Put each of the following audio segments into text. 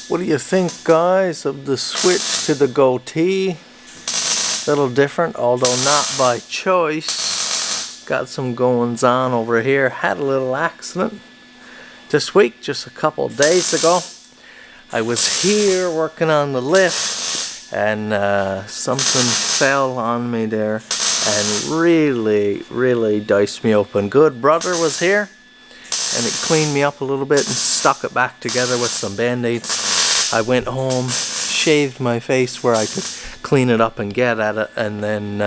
What do you think, guys, of the switch to the goatee? A little different, although not by choice. Got some goings on over here. Had a little accident this week, just a couple days ago. I was here working on the lift and something fell on me there and really diced me open. Good brother was here and it cleaned me up a little bit and stuck it back together with some band-aids. I went home, shaved my face where I could clean it up and get at it, and then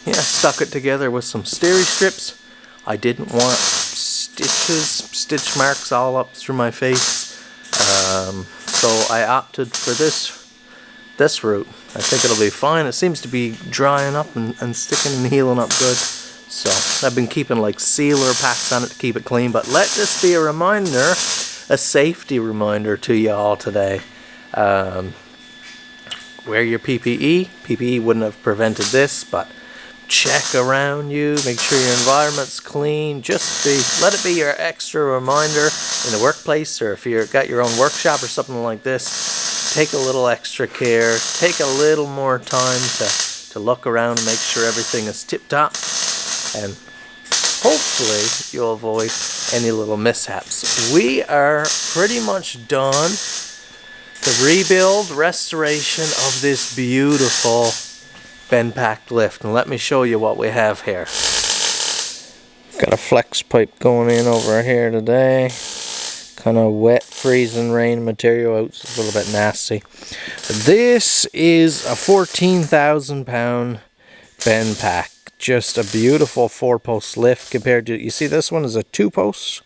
stuck it together with some steri strips. I didn't want stitch marks all up through my face, so I opted for this route. I think it'll be fine. It seems to be drying up and sticking and healing up good. So I've been keeping like sealer packs on it to keep it clean, but let this be a reminder, a safety reminder to you all today. Wear your PPE. PPE wouldn't have prevented this, but check around you, make sure your environment's clean. Let it be your extra reminder in the workplace, or if you've got your own workshop or something like this, take a little extra care, take a little more time to look around and make sure everything is tip-top, and hopefully you'll avoid any little mishaps. We are pretty much done the rebuild, restoration of this beautiful bend packed lift, and let me show you what we have here. Got a flex pipe going in over here today. Kind of wet, freezing rain material out, it's a little bit nasty. This is a 14,000 pound bend pack. Just a beautiful 4-post lift compared to, you see this one is a 2-post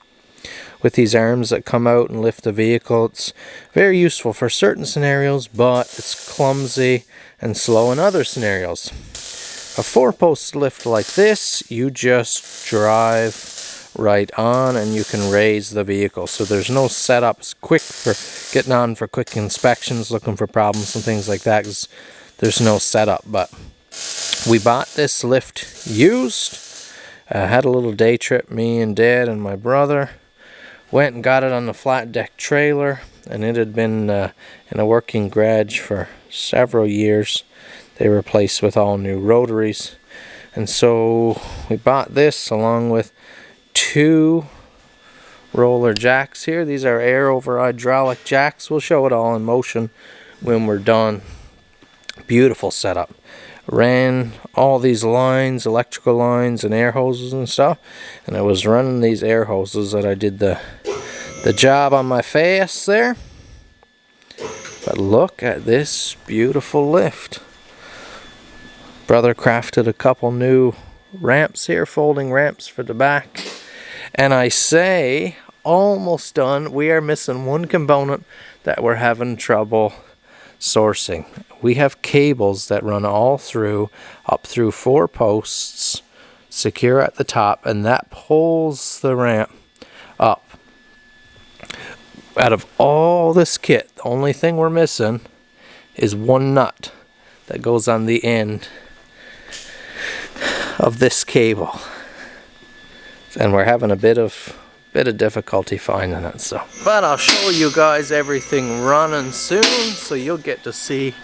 with these arms that come out and lift the vehicle. It's very useful for certain scenarios, but it's clumsy and slow in other scenarios. A 4-post lift like this, you just drive right on and you can raise the vehicle. So there's no setups, quick for getting on for quick inspections, looking for problems and things like that, 'cause there's no setup. But we bought this lift used. Had a little day trip, me and Dad and my brother. Went and got it on the flat deck trailer, and it had been in a working garage for several years. They were replaced with all new rotaries, and so we bought this along with 2 roller jacks here. These are air over hydraulic jacks. We'll show it all in motion when we're done. Beautiful setup. Ran all these lines, electrical lines and air hoses and stuff, and I was running these air hoses that I did the job on my face there. But look at this beautiful lift. Brother crafted a couple new ramps here, folding ramps for the back, and I say almost done. We are missing one component that we're having trouble sourcing. We have cables that run all through, up through 4 posts, secure at the top, and that pulls the ramp up. Out of all this kit, the only thing we're missing is one nut that goes on the end of this cable, and we're having a bit of difficulty finding it. So, but I'll show you guys everything running soon, so you'll get to see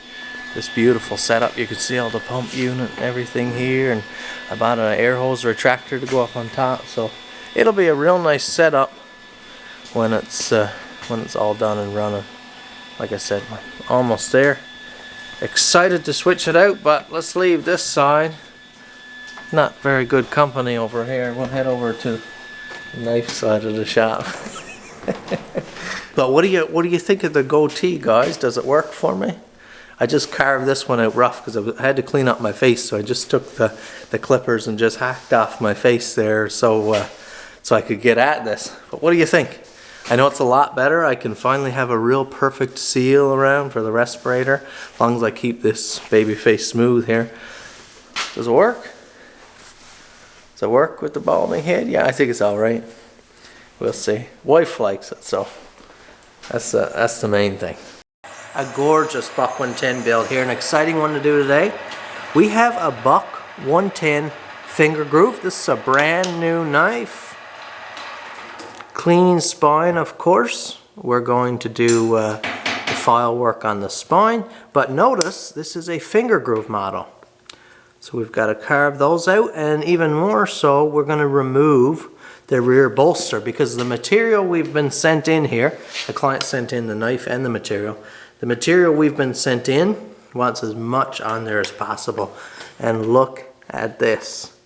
this beautiful setup. You can see all the pump unit and everything here, and I bought an air hose retractor to go up on top, so it'll be a real nice setup when it's all done and running. Like I said, almost there. Excited to switch it out, but let's leave this side. Not very good company over here. We'll head over to the knife side of the shop. But what do you think of the goatee, guys? Does it work for me? I just carved this one out rough because I had to clean up my face, so I just took the clippers and just hacked off my face there so I could get at this. But what do you think? I know it's a lot better. I can finally have a real perfect seal around for the respirator, as long as I keep this baby face smooth here. Does it work? Does it work with the balding head? Yeah, I think it's alright. We'll see. Wife likes it, so that's the main thing. A gorgeous Buck 110 build here, an exciting one to do today. We have a Buck 110 finger groove. This is a brand new knife. Clean spine, of course. we're going to do the file work on the spine. But notice this is a finger groove model. So we've got to carve those out, and even more so, we're going to remove the rear bolster because the material we've been sent in here, the client sent in the knife and the material. The material we've been sent in wants as much on there as possible. And look at this.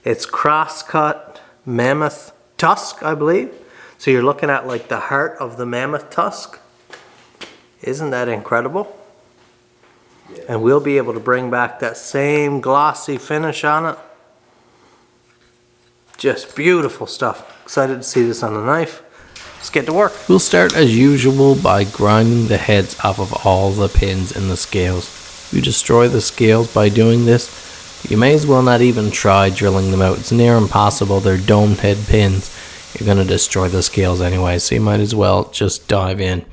It's cross-cut mammoth tusk, I believe. So you're looking at like the heart of the mammoth tusk. Isn't that incredible? Yeah. And we'll be able to bring back that same glossy finish on it. Just beautiful stuff. Excited to see this on the knife. Let's get to work. We'll start as usual by grinding the heads off of all the pins in the scales. If you destroy the scales by doing this, you may as well not even try drilling them out. It's near impossible. They're domed head pins. You're going to destroy the scales anyway, so you might as well just dive in.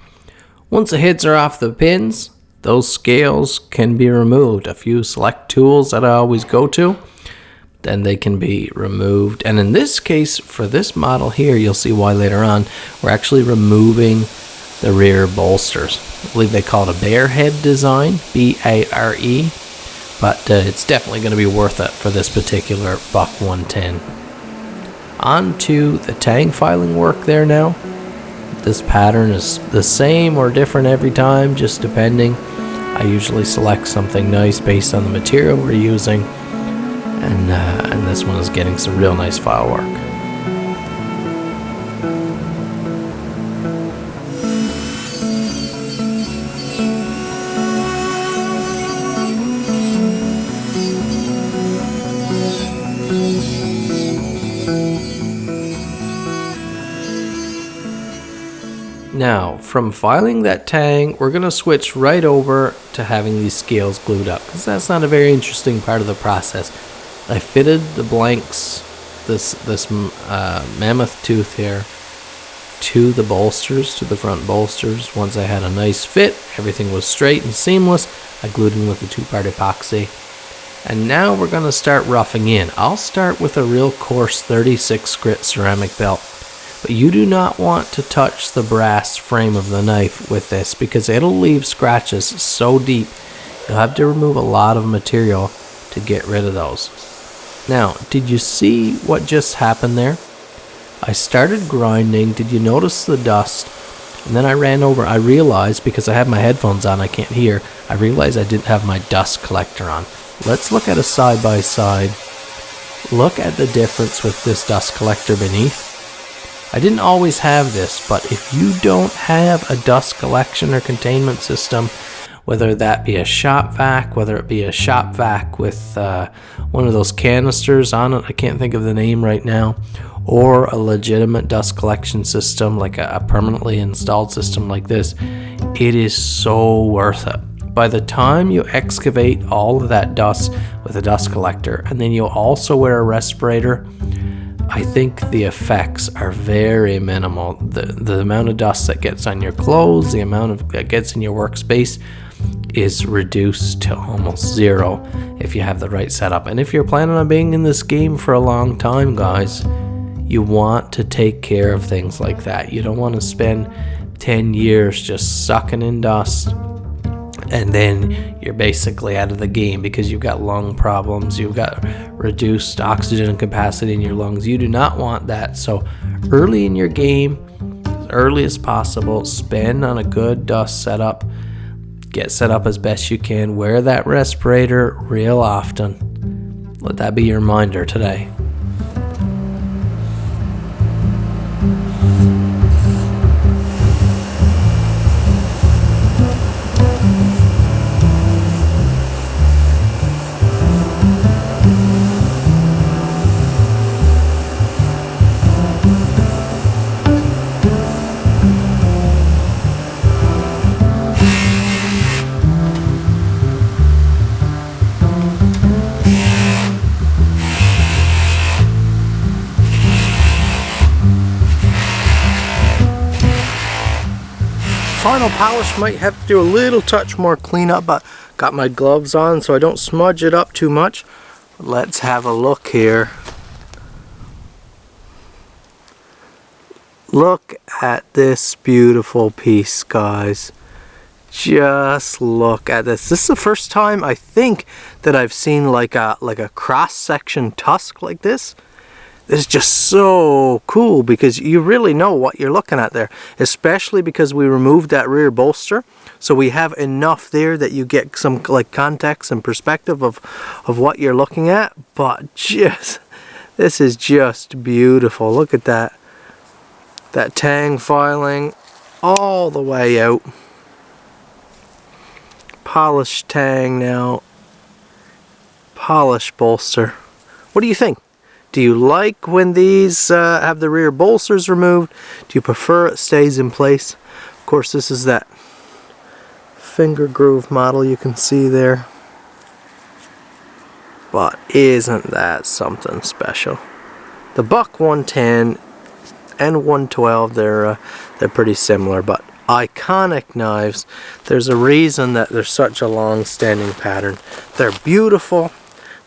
Once the heads are off the pins, those scales can be removed. A few select tools that I always go to, then they can be removed. And in this case, for this model here, you'll see why later on, we're actually removing the rear bolsters. I believe they call it a bear head design, B-A-R-E, but it's definitely going to be worth it for this particular Buck 110. On to the tang filing work there now. This pattern is the same or different every time, just depending. I usually select something nice based on the material we're using, and this one is getting some real nice file work. Now, from filing that tang, we're going to switch right over to having these scales glued up, because that's not a very interesting part of the process. I fitted the blanks, this mammoth tooth here, to the bolsters, to the front bolsters. Once I had a nice fit, everything was straight and seamless, I glued in with the two-part epoxy. And now we're going to start roughing in. I'll start with a real coarse 36 grit ceramic belt. But you do not want to touch the brass frame of the knife with this because it'll leave scratches so deep you'll have to remove a lot of material to get rid of those. Now, did you see what just happened there? I started grinding. Did you notice the dust? And then I ran over. I realized, because I have my headphones on, I can't hear. I realized I didn't have my dust collector on. Let's look at a side by side. Look at the difference with this dust collector beneath. I didn't always have this, but if you don't have a dust collection or containment system, whether that be a shop vac, whether it be a shop vac with one of those canisters on it, I can't think of the name right now, or a legitimate dust collection system like a permanently installed system like this, it is so worth it. By the time you excavate all of that dust with a dust collector, and then you'll also wear a respirator, I think the effects are very minimal. The amount of dust that gets on your clothes, the amount that gets in your workspace is reduced to almost zero if you have the right setup. And if you're planning on being in this game for a long time, guys, you want to take care of things like that. You don't want to spend 10 years just sucking in dust and then you're basically out of the game because you've got lung problems, you've got reduced oxygen capacity in your lungs. You do not want that. So early in your game, as early as possible, spend on a good dust setup. Get set up as best you can. Wear that respirator real often. Let that be your reminder today. Final polish might have to do a little touch more cleanup, but got my gloves on so I don't smudge it up too much. Let's have a look here. Look at this beautiful piece, guys. Just look at this. This is the first time I think that I've seen like a cross-section tusk like this. It's just so cool because you really know what you're looking at there, especially because we removed that rear bolster, so we have enough there that you get some like context and perspective of what you're looking at. But just, this is just beautiful. Look at that tang filing all the way out, polished tang now, polished bolster. What do you think? Do you like when these have the rear bolsters removed? Do you prefer it stays in place? Of course, this is that finger groove model you can see there. But isn't that something special? The Buck 110 and 112, they're pretty similar, but iconic knives. There's a reason that they're such a long-standing pattern. They're beautiful.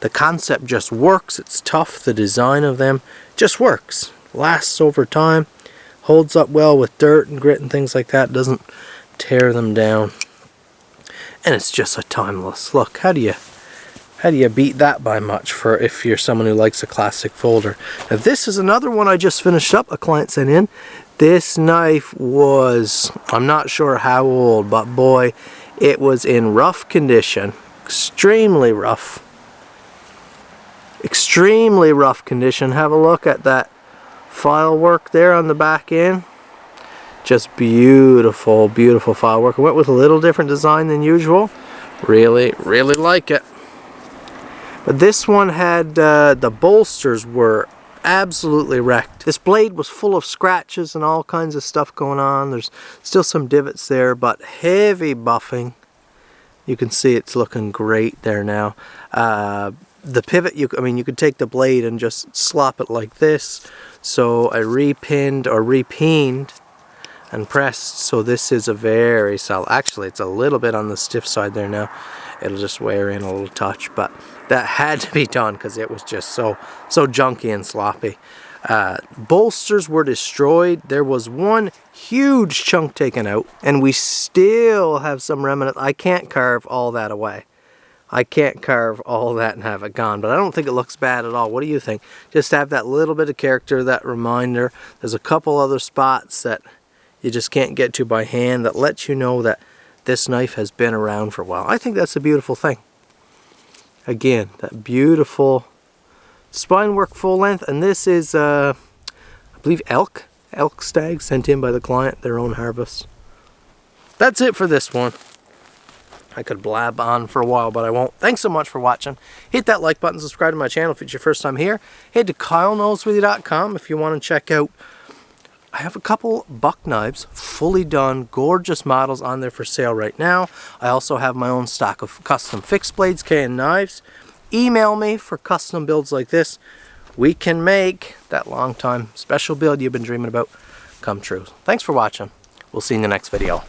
The concept just works. It's tough. The design of them just works. Lasts over time. Holds up well with dirt and grit and things like that. Doesn't tear them down. And it's just a timeless look. How do you beat that by much for if you're someone who likes a classic folder? Now this is another one I just finished up. A client sent in. This knife was, I'm not sure how old, but boy, it was in rough condition. Extremely rough. Extremely rough condition. Have a look at that file work there on the back end. Just beautiful, beautiful file work. I went with a little different design than usual. Really like it. But this one had, the bolsters were absolutely wrecked. This blade was full of scratches and all kinds of stuff going on. There's still some divots there, but heavy buffing. You can see it's looking great there now. The pivot, you could take the blade and just slop it like this. So I repinned or repeened and pressed. So this is a very solid. Actually, it's a little bit on the stiff side there now. It'll just wear in a little touch, but that had to be done because it was just so junky and sloppy. Bolsters were destroyed. There was one huge chunk taken out, and we still have some remnant. I can't carve all that away. I can't carve all that and have it gone, but I don't think it looks bad at all. What do you think? Just have that little bit of character, that reminder. There's a couple other spots that you just can't get to by hand that lets you know that this knife has been around for a while. I think that's a beautiful thing. Again, that beautiful spine work full length, and this is, I believe, elk stag sent in by the client, their own harvest. That's it for this one. I could blab on for a while, but I won't. Thanks so much for watching. Hit that like button, subscribe to my channel if it's your first time here. Head to KyleKnowsWithYou.com if you want to check out. I have a couple buck knives, fully done, gorgeous models on there for sale right now. I also have my own stock of custom fixed blades, KN knives. Email me for custom builds like this. We can make that long time special build you've been dreaming about come true. Thanks for watching. We'll see you in the next video.